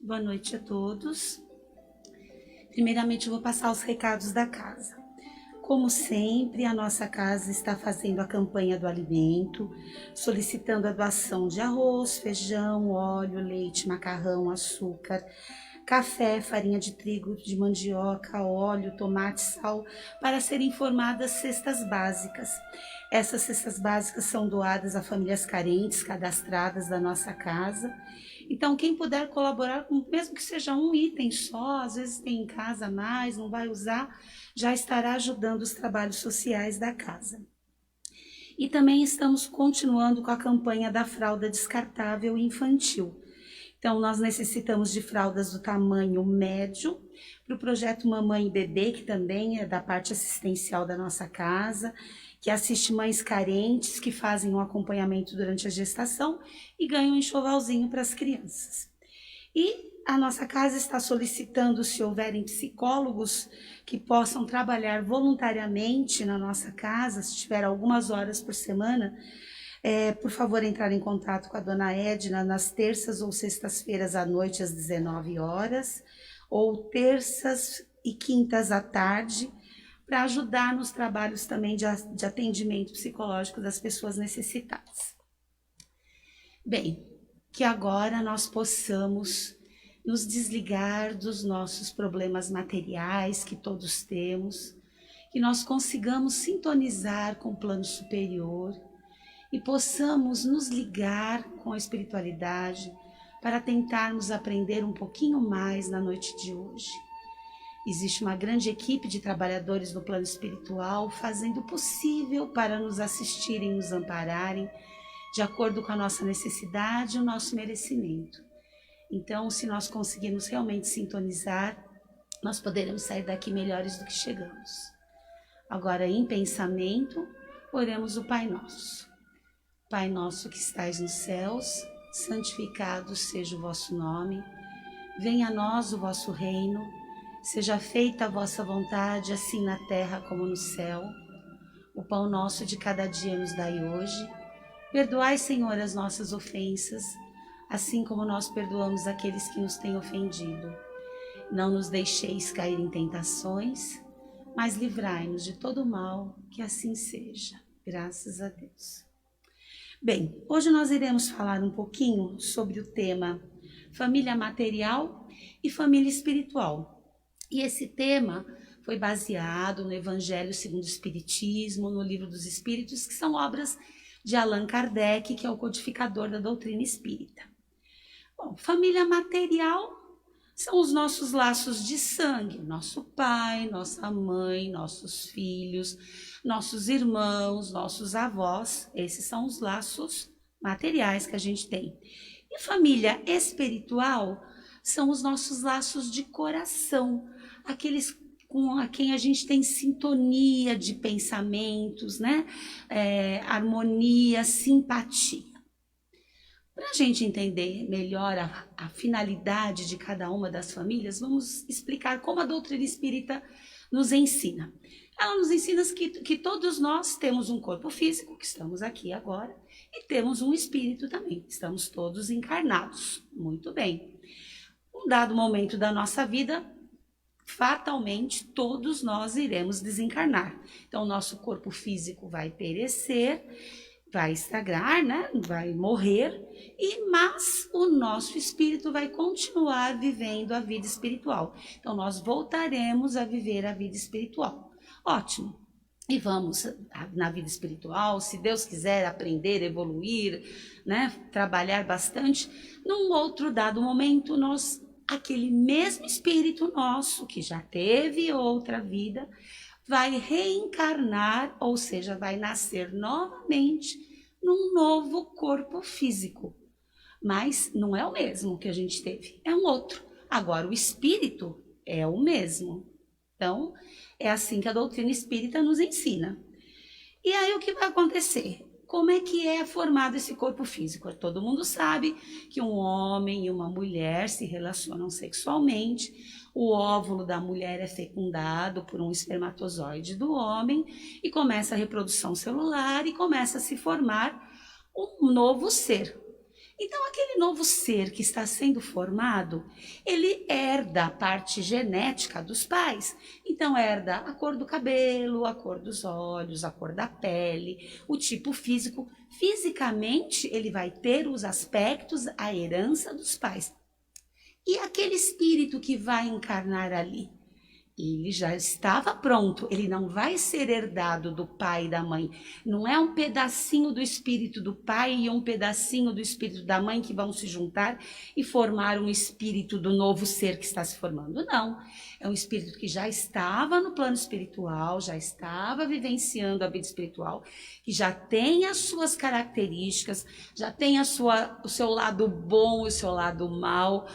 Boa noite a todos. Primeiramente, eu vou passar os recados da casa. Como sempre, a nossa casa está fazendo a campanha do alimento, solicitando a doação de arroz, feijão, óleo, leite, macarrão, açúcar, café, farinha de trigo, de mandioca, óleo, tomate, sal, para serem formadas cestas básicas. Essas cestas básicas são doadas a famílias carentes cadastradas da nossa casa. Então, quem puder colaborar, mesmo que seja um item só, às vezes tem em casa mais, não vai usar, já estará ajudando os trabalhos sociais da casa. E também estamos continuando com a campanha da fralda descartável infantil. Então, nós necessitamos de fraldas do tamanho médio para o projeto Mamãe e Bebê, que também é da parte assistencial da nossa casa, que assiste mães carentes que fazem um acompanhamento durante a gestação e ganham um enxovalzinho para as crianças. E a nossa casa está solicitando, se houverem psicólogos que possam trabalhar voluntariamente na nossa casa, se tiver algumas horas por semana, por favor, entrar em contato com a dona Edna nas terças ou sextas-feiras à noite, às 19 horas, ou terças e quintas à tarde, para ajudar nos trabalhos também de atendimento psicológico das pessoas necessitadas. Bem, que agora nós possamos nos desligar dos nossos problemas materiais que todos temos, que nós consigamos sintonizar com o plano superior, e possamos nos ligar com a espiritualidade para tentarmos aprender um pouquinho mais na noite de hoje. Existe uma grande equipe de trabalhadores no plano espiritual fazendo o possível para nos assistirem, nos ampararem, de acordo com a nossa necessidade e o nosso merecimento. Então, se nós conseguirmos realmente sintonizar, nós poderemos sair daqui melhores do que chegamos. Agora, em pensamento, oremos o Pai Nosso. Pai nosso que estais nos céus, santificado seja o vosso nome. Venha a nós o vosso reino. Seja feita a vossa vontade, assim na terra como no céu. O pão nosso de cada dia nos dai hoje. Perdoai, Senhor, as nossas ofensas, assim como nós perdoamos aqueles que nos têm ofendido. Não nos deixeis cair em tentações, mas livrai-nos de todo o mal, que assim seja. Graças a Deus. Bem, hoje nós iremos falar um pouquinho sobre o tema família material e família espiritual. E esse tema foi baseado no Evangelho segundo o Espiritismo, no Livro dos Espíritos, que são obras de Allan Kardec, que é o codificador da doutrina espírita. Bom, família material são os nossos laços de sangue, nosso pai, nossa mãe, nossos filhos, nossos irmãos, nossos avós, esses são os laços materiais que a gente tem. E família espiritual são os nossos laços de coração, aqueles com quem a gente tem sintonia de pensamentos, né? Harmonia, simpatia. Para a gente entender melhor a finalidade de cada uma das famílias, vamos explicar como a doutrina espírita nos ensina. Ela nos ensina que todos nós temos um corpo físico, que estamos aqui agora, e temos um espírito também, estamos todos encarnados. Muito bem. Um dado momento da nossa vida, fatalmente todos nós iremos desencarnar. Então, o nosso corpo físico vai perecer, vai estagnar, né? Vai morrer, mas o nosso espírito vai continuar vivendo a vida espiritual. Então, nós voltaremos a viver a vida espiritual. Ótimo. E vamos na vida espiritual, se Deus quiser, aprender, evoluir, né? Trabalhar bastante. Num outro dado momento, aquele mesmo espírito nosso, que já teve outra vida, vai reencarnar, ou seja, vai nascer novamente num novo corpo físico. Mas não é o mesmo que a gente teve, é um outro. Agora, o espírito é o mesmo. Então, é assim que a doutrina espírita nos ensina. E aí, o que vai acontecer? Como é que é formado esse corpo físico? Todo mundo sabe que um homem e uma mulher se relacionam sexualmente. O óvulo da mulher é fecundado por um espermatozoide do homem e começa a reprodução celular e começa a se formar um novo ser. Então, aquele novo ser que está sendo formado, ele herda a parte genética dos pais. Então, herda a cor do cabelo, a cor dos olhos, a cor da pele, o tipo físico. Fisicamente, ele vai ter os aspectos, a herança dos pais. E aquele espírito que vai encarnar ali? Ele já estava pronto, ele não vai ser herdado do pai e da mãe. Não é um pedacinho do espírito do pai e um pedacinho do espírito da mãe que vão se juntar e formar um espírito do novo ser que está se formando. Não. É um espírito que já estava no plano espiritual, já estava vivenciando a vida espiritual, que já tem as suas características, já tem o seu lado bom e o seu lado mal,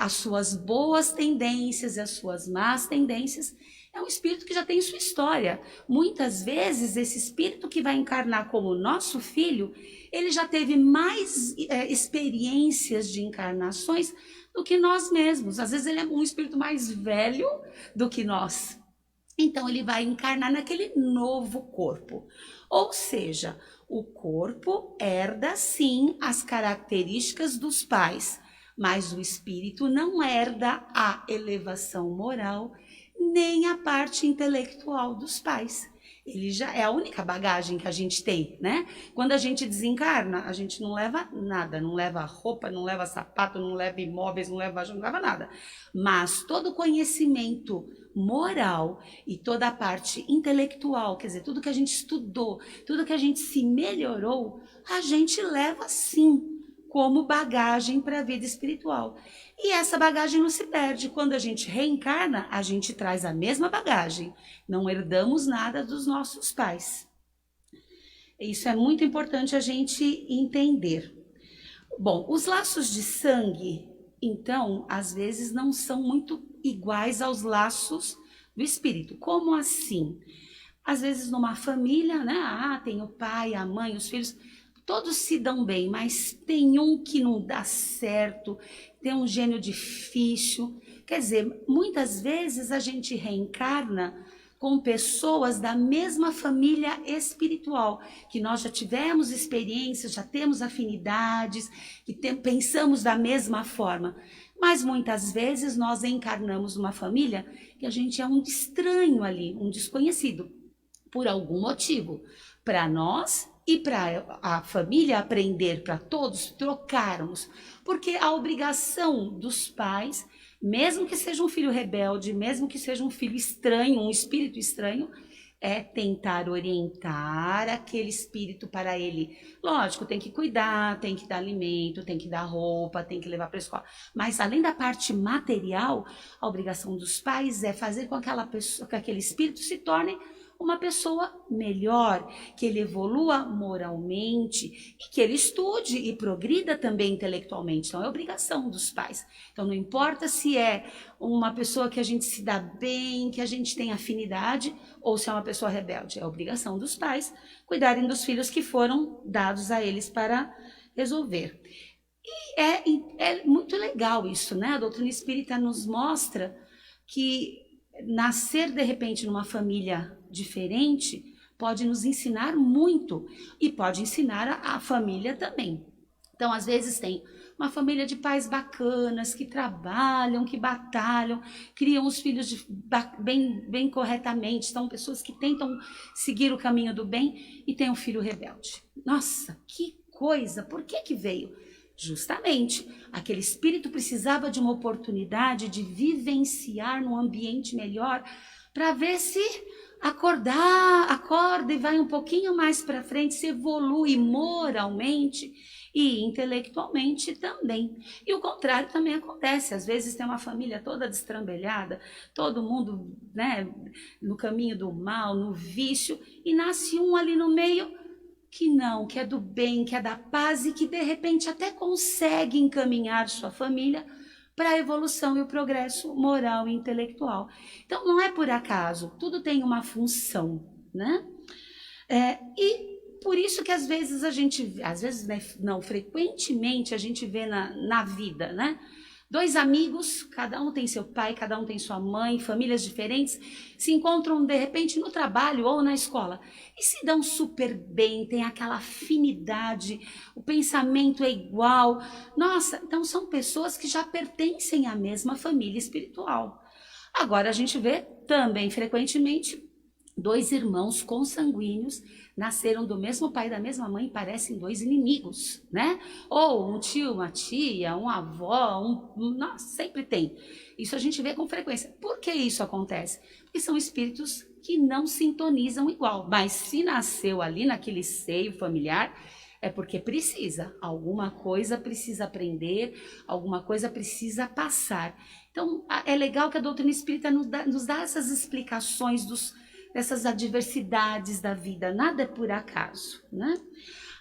as suas boas tendências e as suas más tendências. É um espírito que já tem sua história. Muitas vezes, esse espírito que vai encarnar como nosso filho, ele já teve mais experiências de encarnações do que nós mesmos. Às vezes ele é um espírito mais velho do que nós. Então ele vai encarnar naquele novo corpo. Ou seja, o corpo herda sim as características dos pais, mas o espírito não herda a elevação moral nem a parte intelectual dos pais. Ele já é a única bagagem que a gente tem, né? Quando a gente desencarna, a gente não leva nada, não leva roupa, não leva sapato, não leva imóveis, não leva nada. Mas todo o conhecimento moral e toda a parte intelectual, quer dizer, tudo que a gente estudou, tudo que a gente se melhorou, a gente leva sim como bagagem para a vida espiritual. E essa bagagem não se perde. Quando a gente reencarna, a gente traz a mesma bagagem. Não herdamos nada dos nossos pais. Isso é muito importante a gente entender. Bom, os laços de sangue, então, às vezes não são muito iguais aos laços do espírito. Como assim? Às vezes numa família, né? Tem o pai, a mãe, os filhos, todos se dão bem, mas tem um que não dá certo, tem um gênio difícil. Quer dizer, muitas vezes a gente reencarna com pessoas da mesma família espiritual, que nós já tivemos experiências, já temos afinidades, que pensamos da mesma forma. Mas muitas vezes nós encarnamos numa família que a gente é um estranho ali, um desconhecido, por algum motivo. Para nós e para a família aprender, para todos trocarmos, porque a obrigação dos pais, mesmo que seja um filho rebelde, mesmo que seja um filho estranho, um espírito estranho, é tentar orientar aquele espírito para ele. Lógico, tem que cuidar, tem que dar alimento, tem que dar roupa, tem que levar para a escola. Mas além da parte material, a obrigação dos pais é fazer com que aquela pessoa, que aquele espírito se torne uma pessoa melhor, que ele evolua moralmente e que ele estude e progrida também intelectualmente. Então é obrigação dos pais. Então não importa se é uma pessoa que a gente se dá bem, que a gente tem afinidade, ou se é uma pessoa rebelde. É obrigação dos pais cuidarem dos filhos que foram dados a eles para resolver. E é muito legal isso, né? A doutrina espírita nos mostra que nascer de repente numa família diferente pode nos ensinar muito e pode ensinar a família também. Então, às vezes tem uma família de pais bacanas que trabalham, que batalham, criam os filhos bem corretamente, são pessoas que tentam seguir o caminho do bem e tem um filho rebelde. Nossa, que coisa! Por que veio? Justamente, aquele espírito precisava de uma oportunidade de vivenciar num ambiente melhor para ver se acorda e vai um pouquinho mais para frente, se evolui moralmente e intelectualmente também. E o contrário também acontece. Às vezes tem uma família toda destrambelhada, todo mundo, né, no caminho do mal, no vício, e nasce um ali no meio que não, que é do bem, que é da paz e que de repente até consegue encaminhar sua família para a evolução e o progresso moral e intelectual. Então não é por acaso, tudo tem uma função, né? E por isso que às vezes a gente, às vezes né, não, frequentemente a gente vê na vida, né? Dois amigos, cada um tem seu pai, cada um tem sua mãe, famílias diferentes, se encontram de repente no trabalho ou na escola e se dão super bem, tem aquela afinidade, o pensamento é igual. Nossa, então são pessoas que já pertencem à mesma família espiritual. Agora a gente vê também frequentemente dois irmãos consanguíneos nasceram do mesmo pai e da mesma mãe, parecem dois inimigos, né? Ou um tio, uma tia, uma avó, nossa, sempre tem. Isso a gente vê com frequência. Por que isso acontece? Porque são espíritos que não sintonizam igual, mas se nasceu ali naquele seio familiar, é porque precisa, alguma coisa precisa aprender, alguma coisa precisa passar. Então, é legal que a doutrina espírita nos dá essas explicações dessas adversidades da vida, nada é por acaso, né?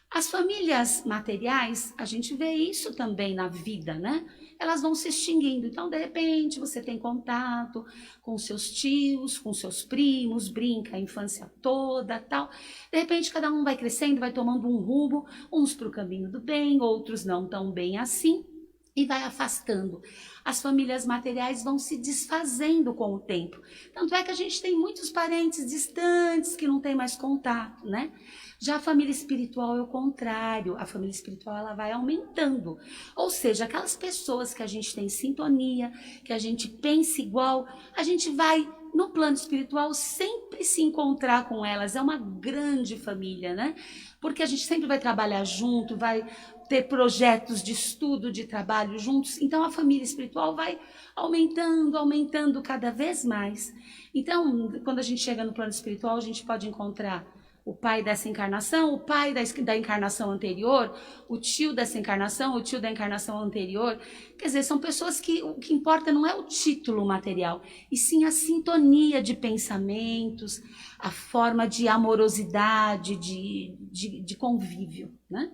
As famílias materiais, a gente vê isso também na vida, né? Elas vão se extinguindo, então de repente você tem contato com seus tios, com seus primos, brinca a infância toda, tal. De repente cada um vai crescendo, vai tomando um rumo, uns para o caminho do bem, outros não tão bem assim, e vai afastando. As famílias materiais vão se desfazendo com o tempo. Tanto é que a gente tem muitos parentes distantes que não tem mais contato, né? Já a família espiritual é o contrário. A família espiritual ela vai aumentando. Ou seja, aquelas pessoas que a gente tem sintonia, que a gente pensa igual, a gente vai no plano espiritual sempre se encontrar com elas. É uma grande família, né? Porque a gente sempre vai trabalhar junto, vai ter projetos de estudo, de trabalho juntos. Então a família espiritual vai aumentando cada vez mais. Então, quando a gente chega no plano espiritual, a gente pode encontrar o pai dessa encarnação, o pai da encarnação anterior, o tio dessa encarnação, o tio da encarnação anterior. Quer dizer, são pessoas que o que importa não é o título material, e sim a sintonia de pensamentos, a forma de amorosidade, de convívio, né?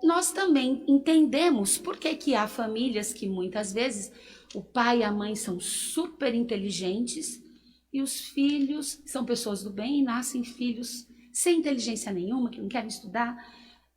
Nós também entendemos por que há famílias que muitas vezes o pai e a mãe são super inteligentes e os filhos são pessoas do bem e nascem filhos sem inteligência nenhuma, que não querem estudar.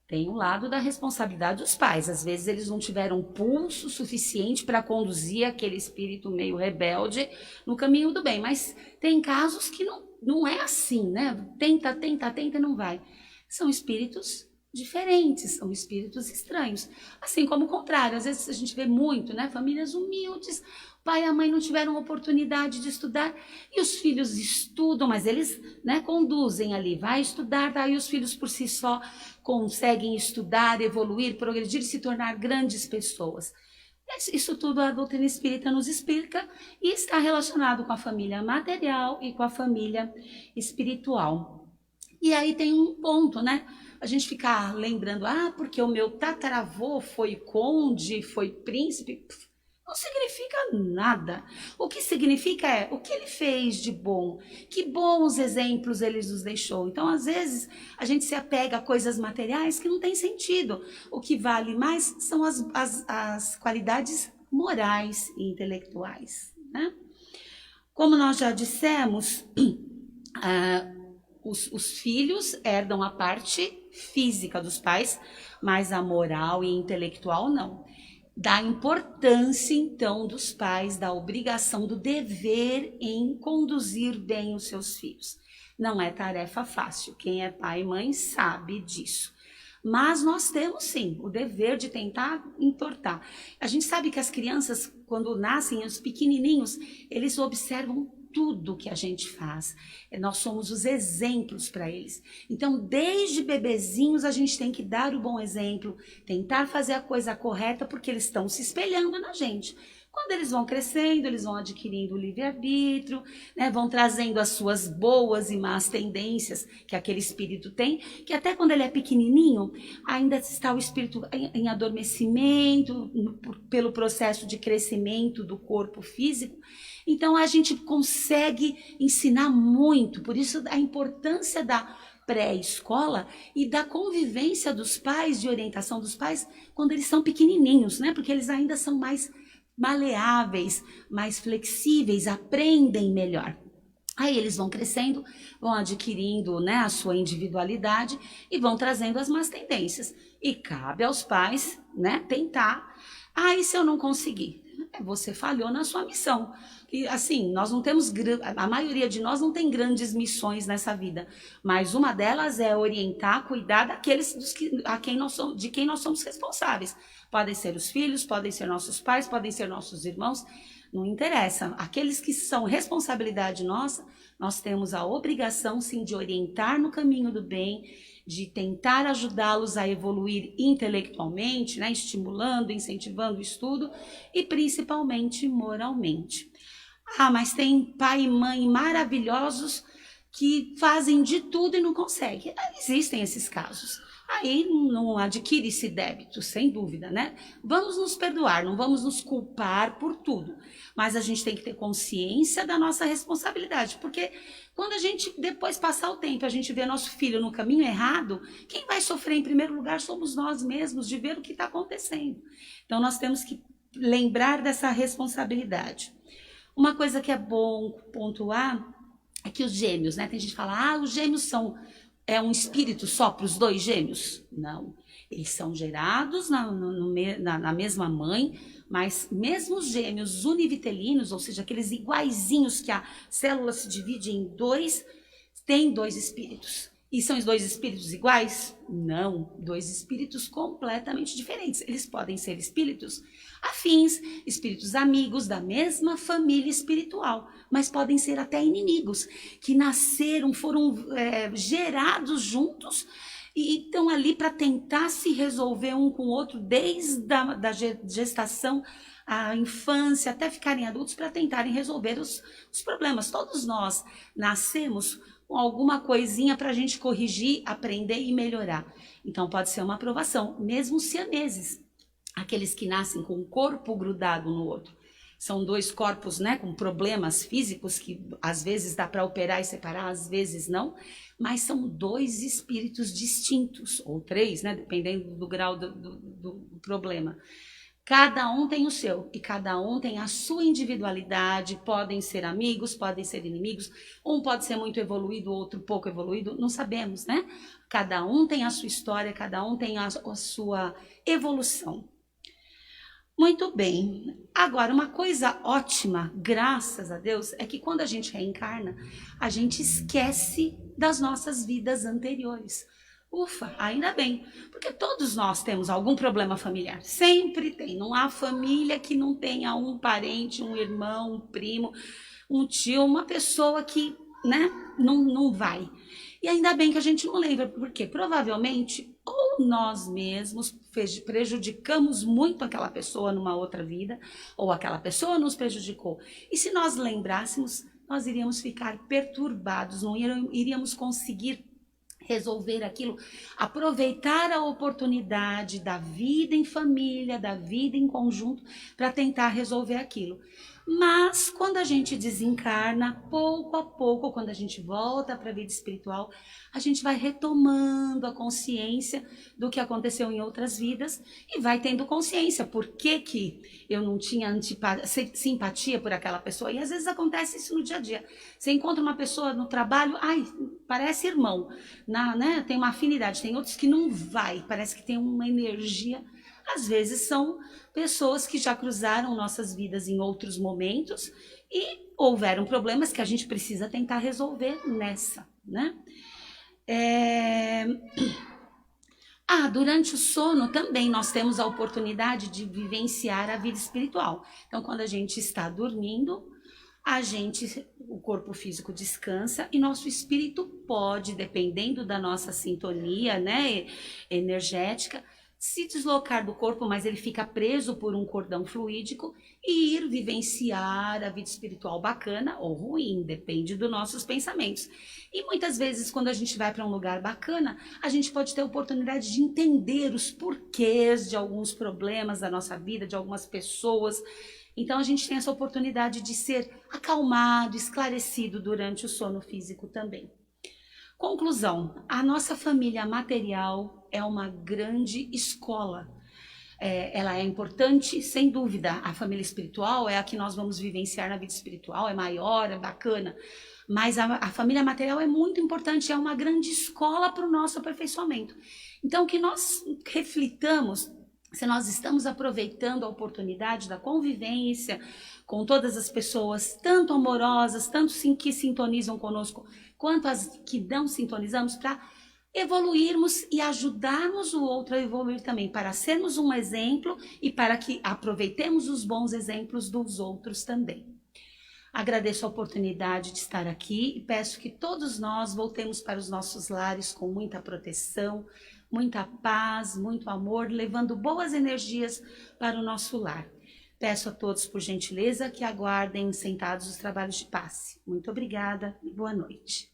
Tem o lado da responsabilidade dos pais. Às vezes eles não tiveram pulso suficiente para conduzir aquele espírito meio rebelde no caminho do bem. Mas tem casos que não é assim, né? Tenta e não vai. São espíritos diferentes, são espíritos estranhos. Assim como o contrário, às vezes a gente vê muito, né? Famílias humildes, o pai e a mãe não tiveram oportunidade de estudar e os filhos estudam, mas eles, né, conduzem ali, vai estudar, daí os filhos por si só conseguem estudar, evoluir, progredir e se tornar grandes pessoas. Isso tudo a doutrina espírita nos explica e está relacionado com a família material e com a família espiritual. E aí tem um ponto, né? A gente ficar lembrando, porque o meu tataravô foi conde, foi príncipe, não significa nada. O que significa é o que ele fez de bom, que bons exemplos ele nos deixou. Então, às vezes, a gente se apega a coisas materiais que não tem sentido. O que vale mais são as qualidades morais e intelectuais, né? Como nós já dissemos, os filhos herdam a parte física dos pais, mas a moral e intelectual não. Da importância, então, dos pais, da obrigação, do dever em conduzir bem os seus filhos. Não é tarefa fácil, quem é pai e mãe sabe disso. Mas nós temos, sim, o dever de tentar entortar. A gente sabe que as crianças, quando nascem, os pequenininhos, eles observam tudo que a gente faz. Nós somos os exemplos para eles. Então, desde bebezinhos, a gente tem que dar o bom exemplo, tentar fazer a coisa correta, porque eles estão se espelhando na gente. Quando eles vão crescendo, eles vão adquirindo o livre-arbítrio, né, vão trazendo as suas boas e más tendências que aquele espírito tem, que até quando ele é pequenininho, ainda está o espírito em adormecimento, pelo processo de crescimento do corpo físico. Então, a gente consegue ensinar muito, por isso a importância da pré-escola e da convivência dos pais, de orientação dos pais, quando eles são pequenininhos, né? Porque eles ainda são mais maleáveis, mais flexíveis, aprendem melhor. Aí eles vão crescendo, vão adquirindo, né, a sua individualidade e vão trazendo as más tendências. E cabe aos pais, né, tentar. Ah, e se eu não conseguir? Você falhou na sua missão. E assim, nós não temos, a maioria de nós não tem grandes missões nessa vida, mas uma delas é orientar, cuidar daqueles de quem nós somos responsáveis. Podem ser os filhos, podem ser nossos pais, podem ser nossos irmãos, não interessa. Aqueles que são responsabilidade nossa, nós temos a obrigação, sim, de orientar no caminho do bem, de tentar ajudá-los a evoluir intelectualmente, né, estimulando, incentivando o estudo e principalmente moralmente. Ah, mas tem pai e mãe maravilhosos que fazem de tudo e não conseguem. Existem esses casos. Aí não adquire esse débito, sem dúvida, né? Vamos nos perdoar, não vamos nos culpar por tudo. Mas a gente tem que ter consciência da nossa responsabilidade, porque quando a gente depois passar o tempo, a gente vê nosso filho no caminho errado, quem vai sofrer em primeiro lugar somos nós mesmos, de ver o que está acontecendo. Então nós temos que lembrar dessa responsabilidade. Uma coisa que é bom pontuar é que os gêmeos, né? Tem gente que fala, os gêmeos são um espírito só para os dois gêmeos? Não. Eles são gerados na mesma mãe, mas mesmo os gêmeos univitelinos, ou seja, aqueles iguaizinhos que a célula se divide em dois, têm dois espíritos. E são os dois espíritos iguais? Não, dois espíritos completamente diferentes. Eles podem ser espíritos afins, espíritos amigos da mesma família espiritual, mas podem ser até inimigos, que nasceram, foram gerados juntos e estão ali para tentar se resolver um com o outro desde a gestação, a infância, até ficarem adultos, para tentarem resolver os problemas. Todos nós nascemos com alguma coisinha para a gente corrigir, aprender e melhorar. Então pode ser uma aprovação, mesmo siameses, aqueles que nascem com o corpo grudado no outro. São dois corpos, né, com problemas físicos que às vezes dá para operar e separar, às vezes não, mas são dois espíritos distintos, ou três, né, dependendo do grau do problema. Cada um tem o seu e cada um tem a sua individualidade, podem ser amigos, podem ser inimigos, um pode ser muito evoluído, outro pouco evoluído, não sabemos, né? Cada um tem a sua história, cada um tem a sua evolução. Muito bem. Agora, uma coisa ótima, graças a Deus, é que quando a gente reencarna, a gente esquece das nossas vidas anteriores. Ufa, ainda bem, porque todos nós temos algum problema familiar, sempre tem, não há família que não tenha um parente, um irmão, um primo, um tio, uma pessoa que, né, não vai. E ainda bem que a gente não lembra, porque provavelmente ou nós mesmos prejudicamos muito aquela pessoa numa outra vida, ou aquela pessoa nos prejudicou. E se nós lembrássemos, nós iríamos ficar perturbados, não iríamos conseguir resolver aquilo, aproveitar a oportunidade da vida em família, da vida em conjunto, para tentar resolver aquilo. Mas quando a gente desencarna, pouco a pouco, quando a gente volta para a vida espiritual, a gente vai retomando a consciência do que aconteceu em outras vidas e vai tendo consciência por que eu não tinha simpatia por aquela pessoa. E às vezes acontece isso no dia a dia. Você encontra uma pessoa no trabalho, parece irmão, né? Tem uma afinidade, tem outros que não vai, parece que tem uma energia. Às vezes são pessoas que já cruzaram nossas vidas em outros momentos e houveram problemas que a gente precisa tentar resolver nessa, né? Durante o sono também nós temos a oportunidade de vivenciar a vida espiritual. Então, quando a gente está dormindo, o corpo físico descansa e nosso espírito pode, dependendo da nossa sintonia, né, energética, se deslocar do corpo, mas ele fica preso por um cordão fluídico e ir vivenciar a vida espiritual bacana ou ruim, depende dos nossos pensamentos. E muitas vezes, quando a gente vai para um lugar bacana, a gente pode ter a oportunidade de entender os porquês de alguns problemas da nossa vida, de algumas pessoas. Então, a gente tem essa oportunidade de ser acalmado, esclarecido durante o sono físico também. Conclusão, a nossa família material é uma grande escola. Ela é importante, sem dúvida. A família espiritual é a que nós vamos vivenciar na vida espiritual, é maior, é bacana. mas a família material é muito importante, é uma grande escola para o nosso aperfeiçoamento. Então, que nós reflitamos se nós estamos aproveitando a oportunidade da convivência com todas as pessoas, tanto amorosas, tanto sim que sintonizam conosco, quanto as que não sintonizamos, para evoluirmos e ajudarmos o outro a evoluir também, para sermos um exemplo e para que aproveitemos os bons exemplos dos outros também. Agradeço a oportunidade de estar aqui e peço que todos nós voltemos para os nossos lares com muita proteção, muita paz, muito amor, levando boas energias para o nosso lar. Peço a todos, por gentileza, que aguardem sentados os trabalhos de passe. Muito obrigada e boa noite.